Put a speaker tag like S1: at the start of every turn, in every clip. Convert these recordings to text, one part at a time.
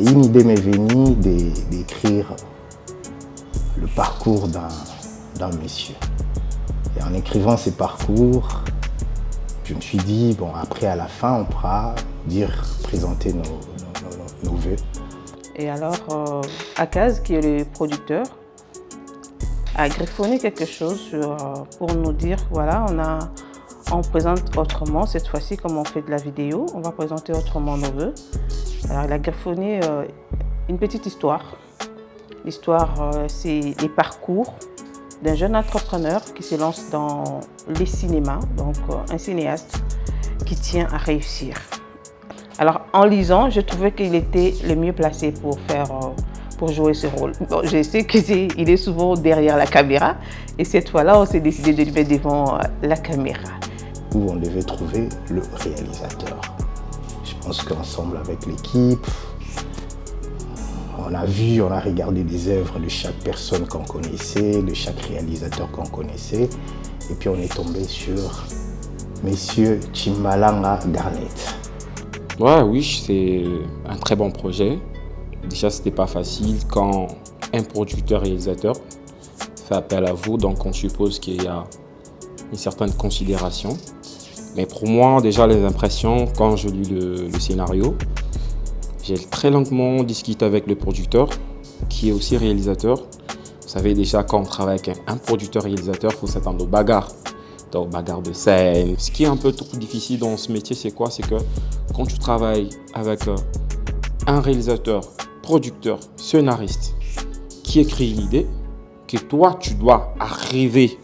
S1: Et une idée m'est venue d'écrire le parcours d'un monsieur. Et en écrivant ces parcours, je me suis dit, bon, après, à la fin, on pourra présenter nos vœux.
S2: Et alors, Akaz, qui est le producteur, a griffonné quelque chose pour nous dire, voilà, on présente autrement, cette fois-ci, comme on fait de la vidéo, on va présenter autrement nos vœux. Alors, il a griffonné une petite histoire. L'histoire, c'est les parcours d'un jeune entrepreneur qui se lance dans les cinémas, donc un cinéaste qui tient à réussir. Alors, en lisant, je trouvais qu'il était le mieux placé pour jouer ce rôle. Bon, je sais qu'il est souvent derrière la caméra, et cette fois-là, on s'est décidé de le mettre devant la caméra.
S1: Où on devait trouver le réalisateur. Je pense qu'ensemble avec l'équipe, on a regardé des œuvres de chaque personne qu'on connaissait, de chaque réalisateur qu'on connaissait, et puis on est tombé sur Monsieur Chimbalanga Garnett.
S3: Ouais, oui, c'est un très bon projet. Déjà, c'était pas facile quand un producteur-réalisateur fait appel à vous, donc on suppose qu'il y a une certaine considération. Mais pour moi, déjà, les impressions, quand je lis le scénario, j'ai très longuement discuté avec le producteur, qui est aussi réalisateur. Vous savez déjà, quand on travaille avec un producteur-réalisateur, il faut s'attendre aux bagarres. Donc, bagarres de scène. Ce qui est un peu trop difficile dans ce métier, c'est quoi? C'est que quand tu travailles avec un réalisateur, producteur, scénariste, qui écrit une idée, que toi, tu dois arriver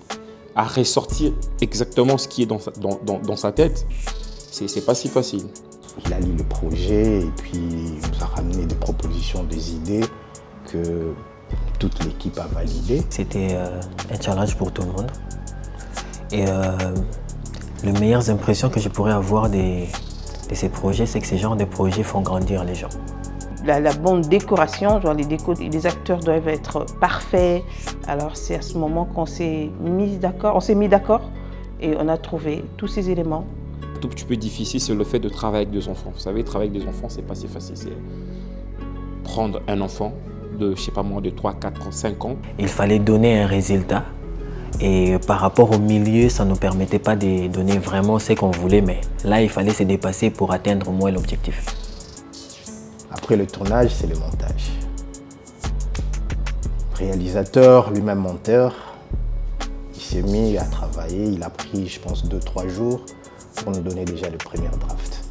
S3: à ressortir exactement ce qui est dans sa tête, c'est pas si facile.
S1: Il a lu le projet et puis il nous a ramené des propositions, des idées que toute l'équipe a validées.
S4: C'était un challenge pour tout le monde. Et les meilleures impressions que je pourrais avoir de ces projets, c'est que ces genres de projets font grandir les gens.
S2: La bonne décoration, genre les acteurs doivent être parfaits. Alors c'est à ce moment qu'on s'est mis d'accord, et on a trouvé tous ces éléments.
S3: Un tout petit peu difficile, c'est le fait de travailler avec des enfants. Vous savez, travailler avec des enfants, c'est pas si facile. C'est prendre un enfant de, je sais pas moi, de 3, 4, 5 ans.
S4: Il fallait donner un résultat. Et par rapport au milieu, ça ne nous permettait pas de donner vraiment ce qu'on voulait, mais là, il fallait se dépasser pour atteindre au moins l'objectif.
S1: Après le tournage, c'est le montage. Réalisateur, lui-même monteur, il s'est mis à travailler. Il a pris, je pense, 2-3 jours pour nous donner déjà le premier draft.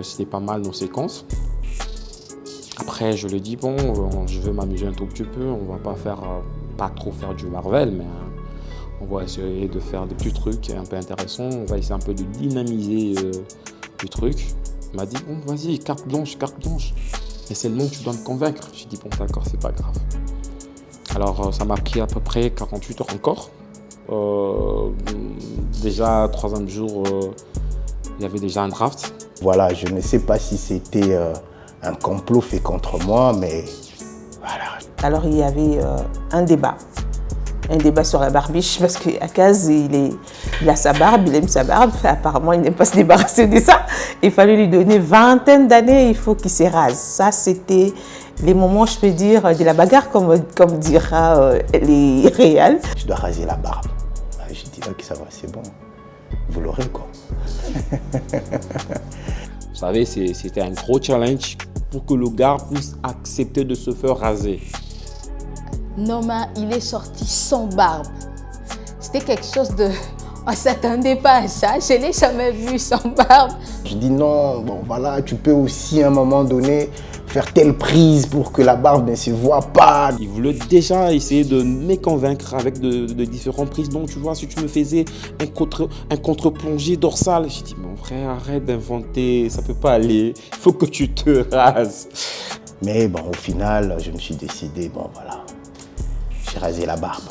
S3: C'était pas mal nos séquences. Après, je lui ai dit, bon, je veux m'amuser un tout petit peu. On va pas trop faire du Marvel, mais on va essayer de faire des petits trucs un peu intéressants. On va essayer un peu de dynamiser le truc. Il m'a dit, bon, vas-y, carte blanche. Et c'est le nom que tu dois me convaincre. J'ai dit, bon, d'accord, c'est pas grave. Alors, ça m'a pris à peu près 48 heures encore. Déjà, troisième jour, il y avait déjà un draft.
S1: Voilà, je ne sais pas si c'était un complot fait contre moi, mais voilà.
S2: Alors, il y avait un débat sur la barbiche, parce qu'Akaz, il a sa barbe, il aime sa barbe. Apparemment, il n'aime pas se débarrasser de ça. Il fallait lui donner 20 d'années, il faut qu'il se rase. Ça, c'était les moments, je peux dire, de la bagarre, comme dira les réals.
S1: Je dois raser la barbe. Je dis, ok, ça va, c'est bon. Vous l'aurez, quoi.
S3: Vous savez, c'était un gros challenge pour que le gars puisse accepter de se faire raser.
S5: Norma, il est sorti sans barbe. C'était quelque chose de... On ne s'attendait pas à ça. Je ne l'ai jamais vu sans barbe.
S1: Je dis non, bon voilà, tu peux aussi à un moment donné faire telle prise pour que la barbe ne se voit pas.
S3: Il voulait déjà essayer de me convaincre avec de différentes prises. Donc tu vois, si tu me faisais un contre-plongée dorsal, j'ai dit, mon frère, arrête d'inventer, ça ne peut pas aller. Il faut que tu te rases.
S1: Mais bon, au final, je me suis décidé, bon voilà, j'ai rasé la barbe.